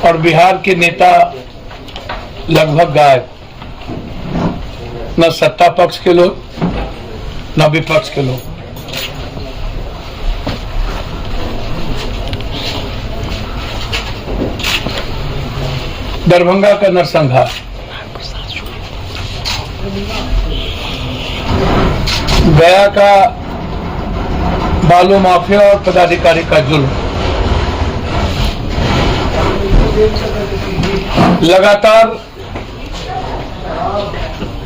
और बिहार के नेता लगभग गायब, न सत्ता पक्ष के लोग न विपक्ष के लोग। दरभंगा का नरसंहार, गया का बालू माफिया और पदाधिकारी का जुल्म, लगातार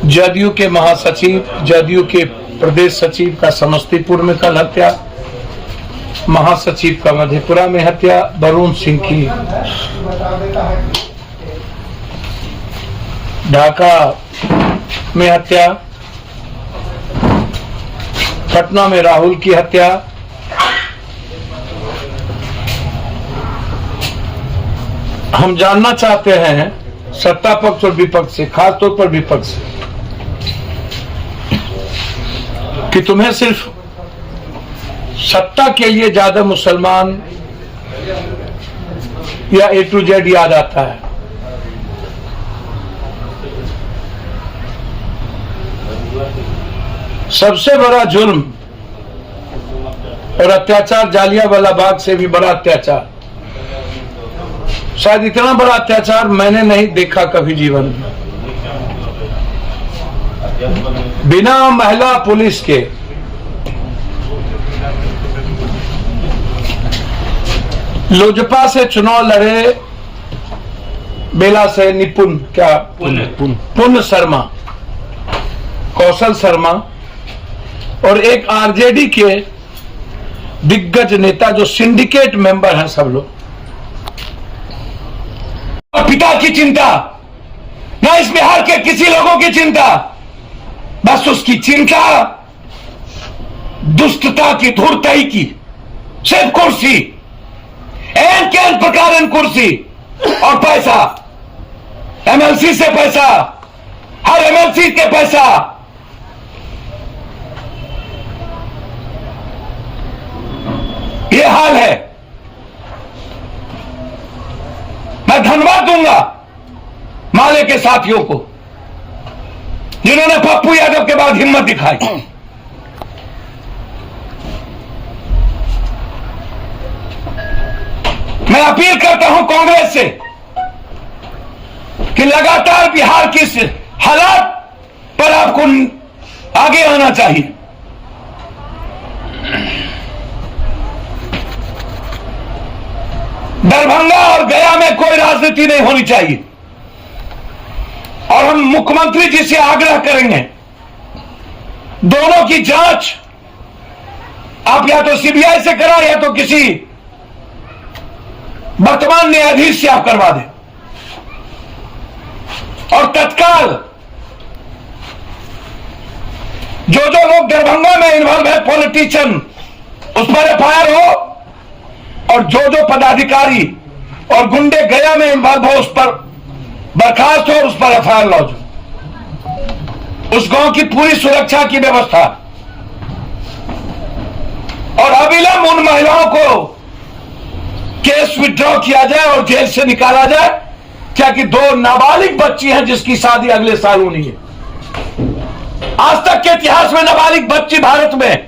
जदयू के महासचिव, जदयू के प्रदेश सचिव का समस्तीपुर में कल हत्या, महासचिव का मधेपुरा में हत्या, वरुण सिंह की ढाका में हत्या, पटना में राहुल की हत्या, हम जानना चाहते हैं सत्ता पक्ष और विपक्ष से, खासतौर पर विपक्ष से, कि तुम्हें सिर्फ सत्ता के लिए ज्यादा मुसलमान या A to Z याद आता है। सबसे बड़ा जुल्म और अत्याचार जालियांवाला बाग से भी बड़ा अत्याचार, शायद इतना बड़ा अत्याचार मैंने नहीं देखा कभी जीवन में। बिना महिला पुलिस के लोजपा से चुनाव लड़े बेला से निपुण पुण्य शर्मा, कौशल शर्मा और एक आरजेडी के दिग्गज नेता जो सिंडिकेट मेंबर हैं सब लोग। पिता की चिंता ना इस बिहार के किसी लोगों की चिंता, बस उसकी चिंता दुष्टता की, धूर्तई की, सिर्फ कुर्सी, एन के प्रकार कुर्सी और पैसा, एमएलसी से पैसा, हर एमएलसी के पैसा। ये हाल है। मैं धन्यवाद दूंगा माले के साथियों को जिन्होंने पप्पू यादव के बाद हिम्मत दिखाई। मैं अपील करता हूं कांग्रेस से कि लगातार बिहार की हालात पर आपको आगे आना चाहिए। दरभंगा और गया में कोई राजनीति नहीं होनी चाहिए और हम मुख्यमंत्री जी से आग्रह करेंगे दोनों की जांच आप या तो सीबीआई से कराएं या तो किसी वर्तमान न्यायाधीश से आप करवा दें और तत्काल जो जो लोग दरभंगा में इन्वॉल्व है पॉलिटिशियन उस पर एफआईआर हो और जो जो पदाधिकारी और गुंडे गया में इन्वॉल्व हो उस पर बर्खास्त हो और उस पर एफआईआर लॉन्च हो। उस गांव की पूरी सुरक्षा की व्यवस्था और अविलंब उन महिलाओं को केस विड्रॉ किया जाए और जेल से निकाला जाए, क्या कि 2 नाबालिग बच्ची हैं जिसकी शादी अगले साल होनी है। आज तक के इतिहास में नाबालिग बच्ची भारत में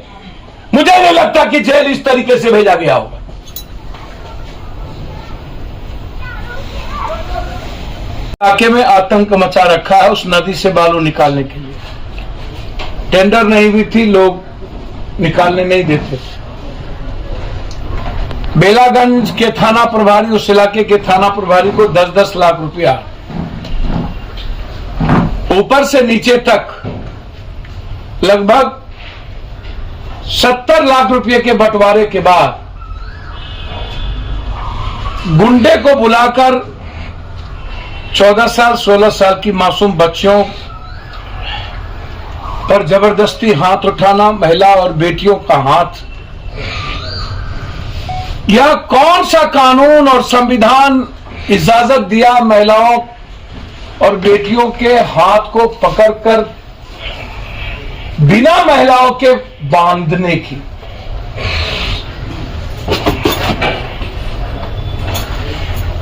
मुझे नहीं लगता कि जेल इस तरीके से भेजा गया होगा। इलाके में आतंक मचा रखा है उस नदी से बालू निकालने के लिए। टेंडर नहीं हुई थी, लोग निकालने नहीं देते। बेलागंज के थाना प्रभारी, उस इलाके के थाना प्रभारी को 10-10 लाख रुपया ऊपर से नीचे तक लगभग 70 लाख रुपए के बंटवारे के बाद गुंडे को बुलाकर 14 साल 16 साल की मासूम बच्चियों पर जबरदस्ती हाथ उठाना, महिला और बेटियों का हाथ, यह कौन सा कानून और संविधान इजाजत दिया महिलाओं और बेटियों के हाथ को पकड़कर बिना महिलाओं के बांधने की?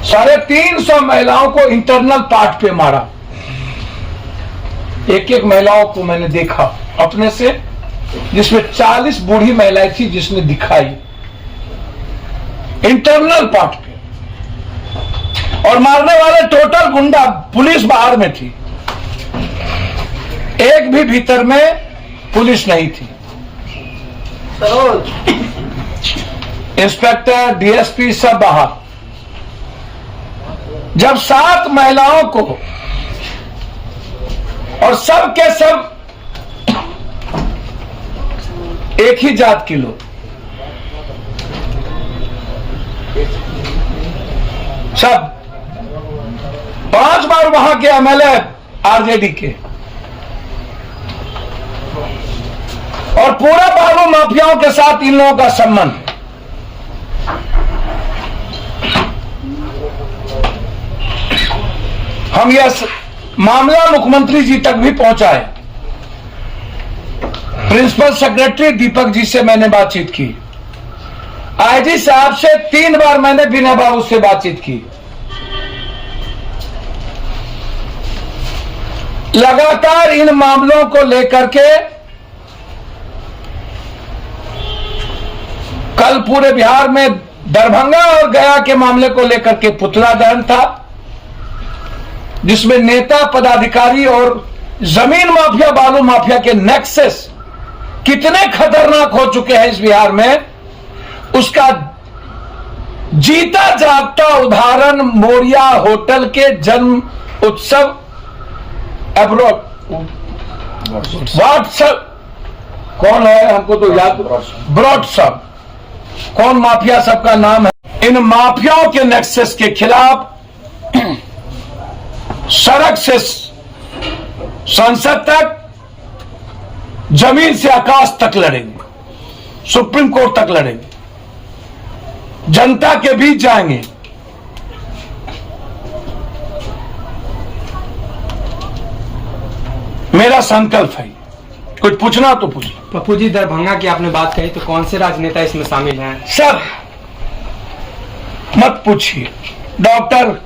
350 महिलाओं को इंटरनल पार्ट पे मारा। एक एक महिलाओं को मैंने देखा अपने से, जिसमें 40 बूढ़ी महिलाएं थी जिसने दिखाई इंटरनल पार्ट पे। और मारने वाले टोटल गुंडा, पुलिस बाहर में थी, एक भी भीतर में पुलिस नहीं थी। इंस्पेक्टर, डीएसपी सब बाहर। जब 7 महिलाओं को, और सब के सब एक ही जात के लोग, सब 5 बार वहां के एमएलए आरजेडी के, और पूरा बालू माफियाओं के साथ इन लोगों का संबंध। हम यह मामला मुख्यमंत्री जी तक भी पहुंचाए। प्रिंसिपल सेक्रेटरी दीपक जी से मैंने बातचीत की, आईजी साहब से 3 बार मैंने बिना बाबू से बातचीत की। लगातार इन मामलों को लेकर के कल पूरे बिहार में दरभंगा और गया के मामले को लेकर के पुतला दहन था, जिसमें नेता, पदाधिकारी और जमीन माफिया, बालू माफिया के नेक्सस कितने खतरनाक हो चुके हैं इस बिहार में, उसका जीता जागता उदाहरण मोरिया होटल के जन्म उत्सव व्हाट्सएप, कौन है हमको तो याद, ब्रॉडसअप, कौन माफिया सबका नाम है। इन माफियाओं के नेक्सस के खिलाफ सड़क से संसद तक, जमीन से आकाश तक लड़ेंगे, सुप्रीम कोर्ट तक लड़ेंगे, जनता के बीच जाएंगे। मेरा संकल्प है। कुछ पूछना तो पूछ। पप्पू जी, दरभंगा की आपने बात कही, तो कौन से राजनेता इसमें शामिल हैं? सब मत पूछिए। डॉक्टर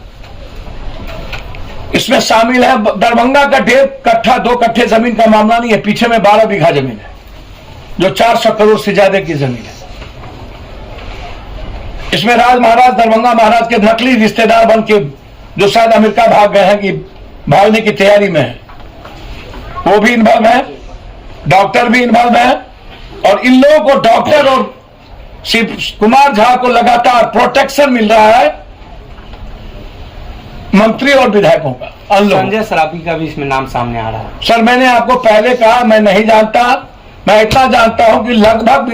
इसमें शामिल है। दरभंगा का 1.5 कट्ठा 2 कट्ठे जमीन का मामला नहीं है, पीछे में 12 बीघा जमीन है, जो 400 करोड़ से ज्यादा की जमीन है। इसमें राज महाराज, दरभंगा महाराज के नकली रिश्तेदार बन के, जो शायद अमेरिका भाग गए हैं कि भागने की तैयारी में है, वो भी इन्वॉल्व है, डॉक्टर भी इन्वॉल्व है। और इन लोगों को, डॉक्टर और शिव कुमार झा को लगातार प्रोटेक्शन मिल रहा है मंत्री और विधायकों का। संजय सराबी का भी इसमें नाम सामने आ रहा है। सर, मैंने आपको पहले कहा, मैं नहीं जानता, मैं इतना जानता हूं कि लगभग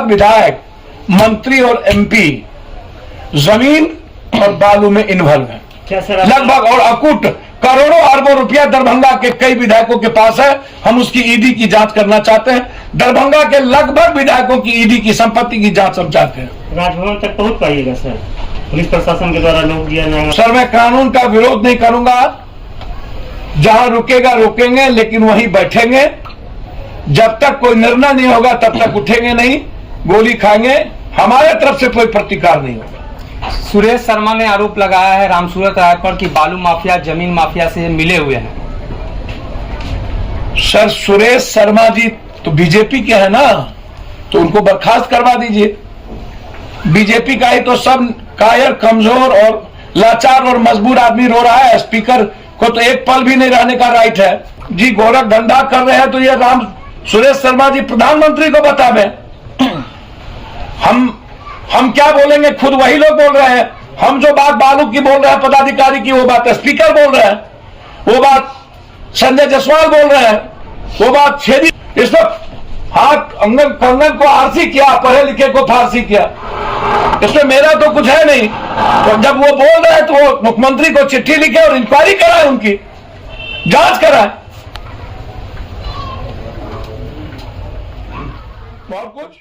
विधायक, मंत्री और एमपी जमीन और बालू में इन्वॉल्व है। लगभग, और अकूट करोड़ों अरबों रुपया दरभंगा के कई विधायकों के पास है। हम उसकी ईडी की जांच करना चाहते हैं। दरभंगा के लगभग विधायकों की ईडी की संपत्ति की जांच हम चाहते हैं। राजभवन तक पहुंच पाइएगा सर? पुलिस प्रशासन के द्वारा लोग दिया जाएगा? सर, मैं कानून का विरोध नहीं करूंगा। जहां रुकेगा रोकेंगे, लेकिन वहीं बैठेंगे। जब तक कोई निर्णय नहीं होगा तब तक उठेंगे नहीं, गोली खाएंगे। हमारे तरफ से कोई प्रतिकार नहीं होगा। सुरेश शर्मा ने आरोप लगाया है रामसूरत राय पर कि बालू माफिया जमीन माफिया से मिले हुए हैं। सर, सुरेश शर्मा जी तो बीजेपी के हैं ना, तो उनको बर्खास्त करवा दीजिए। बीजेपी का ही तो सब कायर, कमजोर और लाचार और मजबूर आदमी रो रहा है। स्पीकर को तो एक पल भी नहीं रहने का राइट है जी। गोरख धंधा कर रहे हैं तो ये सुरेश शर्मा जी प्रधानमंत्री को बतावे। हम क्या बोलेंगे? खुद वही लोग बोल रहे हैं। हम जो बात बालू की बोल रहे हैं, पदाधिकारी की, वो बात स्पीकर बोल रहे हैं, वो बात संजय जायसवाल बोल रहे हैं, वो बात छेदी। इस वक्त हाथ कंगन को आरसी किया, पढ़े लिखे को फारसी किया। इसमें मेरा तो कुछ है नहीं। तो जब वो बोल रहे हैं तो वो मुख्यमंत्री को चिट्ठी लिखे और इंक्वायरी कराए, उनकी जांच कराए। और कुछ